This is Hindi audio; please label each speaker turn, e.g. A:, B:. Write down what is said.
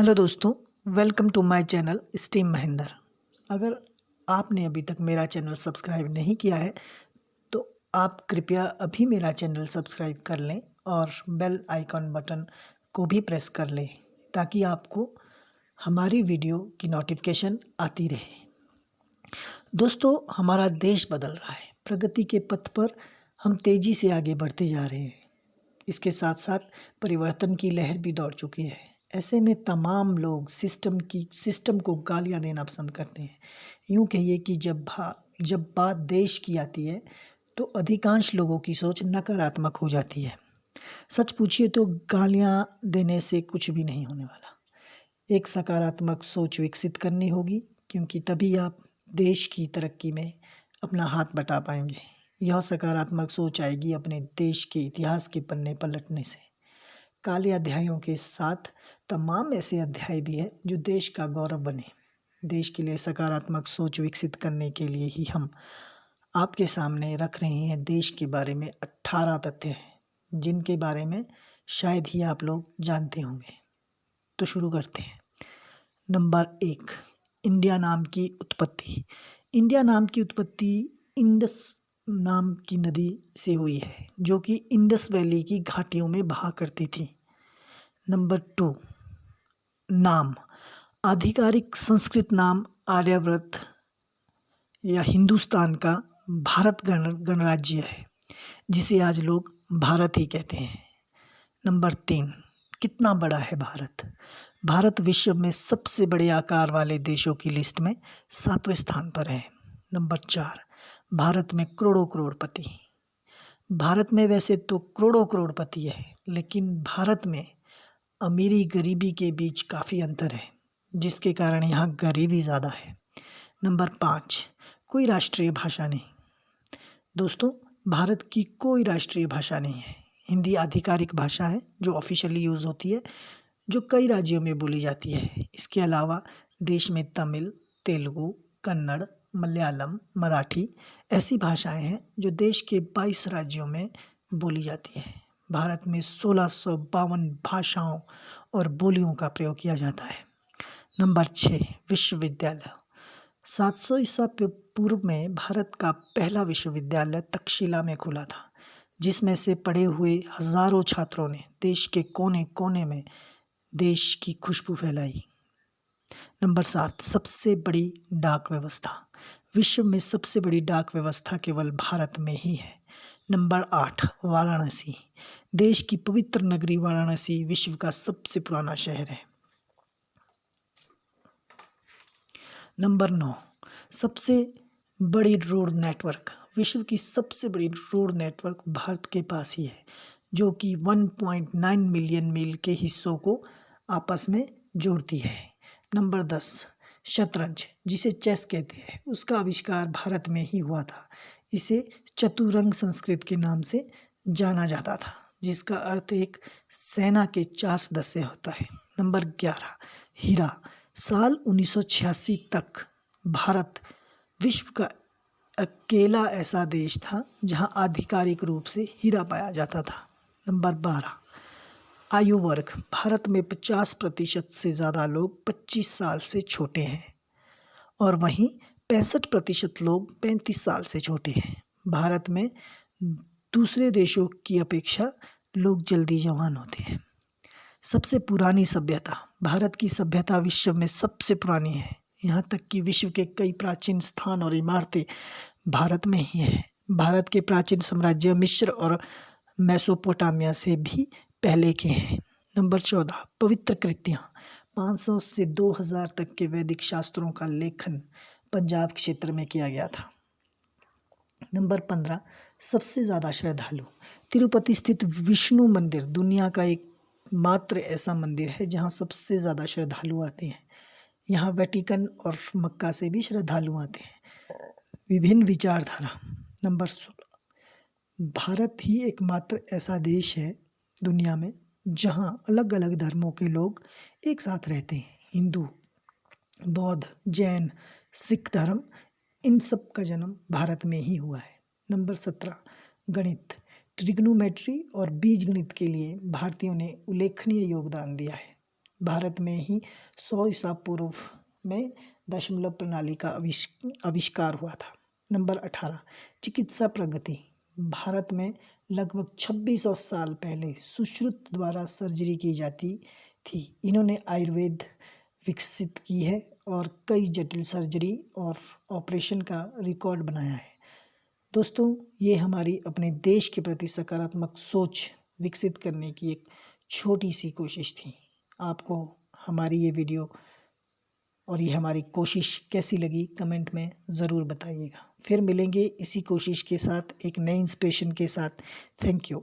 A: हेलो दोस्तों, welcome to my channel steam Mahendra. अगर आपने अभी तक मेरा चैनल सब्सक्राइब नहीं किया है तो आप कृपया अभी मेरा चैनल सब्सक्राइब कर लें और बेल आइकॉन बटन को भी प्रेस कर लें ताकि आपको हमारी वीडियो की नोटिफिकेशन आती रहे। दोस्तों, हमारा देश बदल रहा है। प्रगति के पथ पर हम तेज़ी से आगे बढ़ते जा रहे हैं। इसके साथ साथ परिवर्तन की लहर भी दौड़ चुकी है। ऐसे में तमाम लोग सिस्टम को गालियां देना पसंद करते हैं। यूँ कहिए कि जब बात देश की आती है तो अधिकांश लोगों की सोच नकारात्मक हो जाती है। सच पूछिए तो गालियां देने से कुछ भी नहीं होने वाला। एक सकारात्मक सोच विकसित करनी होगी, क्योंकि तभी आप देश की तरक्की में अपना हाथ बटा पाएंगे। यह सकारात्मक सोच आएगी अपने देश के इतिहास के पन्ने पलटने से। काले अध्यायों के साथ तमाम ऐसे अध्याय भी हैं जो देश का गौरव बने। देश के लिए सकारात्मक सोच विकसित करने के लिए ही हम आपके सामने रख रहे हैं देश के बारे में 18 तथ्य हैं, जिनके बारे में शायद ही आप लोग जानते होंगे। तो शुरू करते हैं। नंबर 1, इंडिया नाम की उत्पत्ति। इंडिया नाम की उत्पत्ति इंडस नाम की नदी से हुई है, जो कि इंडस वैली की घाटियों में बहा करती थी। नंबर 2, नाम। आधिकारिक संस्कृत नाम आर्यावर्त या हिंदुस्तान का भारत गणराज्य है, जिसे आज लोग भारत ही कहते हैं। नंबर 3, कितना बड़ा है भारत। भारत विश्व में सबसे बड़े आकार वाले देशों की लिस्ट में 7वें स्थान पर है। नंबर 4, भारत में करोड़ों करोड़पति। भारत में वैसे तो करोड़ों करोड़पति है, लेकिन भारत में अमीरी गरीबी के बीच काफ़ी अंतर है, जिसके कारण यहाँ गरीबी ज़्यादा है। नंबर 5, कोई राष्ट्रीय भाषा नहीं। दोस्तों, भारत की कोई राष्ट्रीय भाषा नहीं है। हिंदी आधिकारिक भाषा है जो ऑफिशियली यूज़ होती है, जो कई राज्यों में बोली जाती है। इसके अलावा देश में तमिल, तेलुगु, कन्नड़, मलयालम, मराठी ऐसी भाषाएं हैं जो देश के 22 राज्यों में बोली जाती हैं। भारत में 1652 भाषाओं और बोलियों का प्रयोग किया जाता है। नंबर 6, विश्वविद्यालय। 700 ईसा पूर्व में भारत का पहला विश्वविद्यालय तक्षशिला में खुला था, जिसमें से पढ़े हुए हजारों छात्रों ने देश के कोने कोने में देश की खुशबू फैलाई। नंबर 7, सबसे बड़ी डाक व्यवस्था। विश्व में सबसे बड़ी डाक व्यवस्था केवल भारत में ही है। नंबर 8, वाराणसी। देश की पवित्र नगरी वाराणसी विश्व का सबसे पुराना शहर है। नंबर 9, सबसे बड़ी रोड नेटवर्क। विश्व की सबसे बड़ी रोड नेटवर्क भारत के पास ही है, जो कि 1.9 मिलियन मील के हिस्सों को आपस में जोड़ती है। नंबर 10, शतरंज, जिसे चेस कहते हैं, उसका आविष्कार भारत में ही हुआ था। इसे चतुरंग संस्कृत के नाम से जाना जाता था, जिसका अर्थ एक सेना के 4 सदस्य होता है। नंबर 11, हीरा। साल 1986 तक भारत विश्व का अकेला ऐसा देश था जहां आधिकारिक रूप से हीरा पाया जाता था। नंबर 12, आयु वर्ग। भारत में 50% से ज़्यादा लोग 25 साल से छोटे हैं और वहीं 65% लोग 35 साल से छोटे हैं। भारत में दूसरे देशों की अपेक्षा लोग जल्दी जवान होते हैं। सबसे पुरानी सभ्यता। भारत की सभ्यता विश्व में सबसे पुरानी है। यहाँ तक कि विश्व के कई प्राचीन स्थान और इमारतें भारत में ही हैं। भारत के प्राचीन साम्राज्य मिस्र और मेसोपोटामिया से भी पहले के हैं। नंबर 14, पवित्र कृतियाँ। 500 से 2000 तक के वैदिक शास्त्रों का लेखन पंजाब क्षेत्र में किया गया था। नंबर 15, सबसे ज़्यादा श्रद्धालु। तिरुपति स्थित विष्णु मंदिर दुनिया का एक मात्र ऐसा मंदिर है जहाँ सबसे ज़्यादा श्रद्धालु आते हैं। यहाँ वेटिकन और मक्का से भी श्रद्धालु आते हैं। विभिन्न विचारधारा। नंबर 16, भारत ही एकमात्र ऐसा देश है दुनिया में जहाँ अलग अलग धर्मों के लोग एक साथ रहते हैं। हिंदू, बौद्ध, जैन, सिख धर्म, इन सब का जन्म भारत में ही हुआ है। नंबर 17, गणित। ट्रिग्नोमेट्री और बीजगणित के लिए भारतीयों ने उल्लेखनीय योगदान दिया है। भारत में ही 100 ईसा पूर्व में दशमलव प्रणाली का आविष्कार हुआ था। नंबर 18, चिकित्सा प्रगति। भारत में लगभग 2600 साल पहले सुश्रुत द्वारा सर्जरी की जाती थी। इन्होंने आयुर्वेद विकसित की है और कई जटिल सर्जरी और ऑपरेशन का रिकॉर्ड बनाया है। दोस्तों, ये हमारी अपने देश के प्रति सकारात्मक सोच विकसित करने की एक छोटी सी कोशिश थी। आपको हमारी ये वीडियो और ये हमारी कोशिश कैसी लगी कमेंट में ज़रूर बताइएगा। फिर मिलेंगे इसी कोशिश के साथ, एक नई इंस्पिरेशन के साथ। Thank you.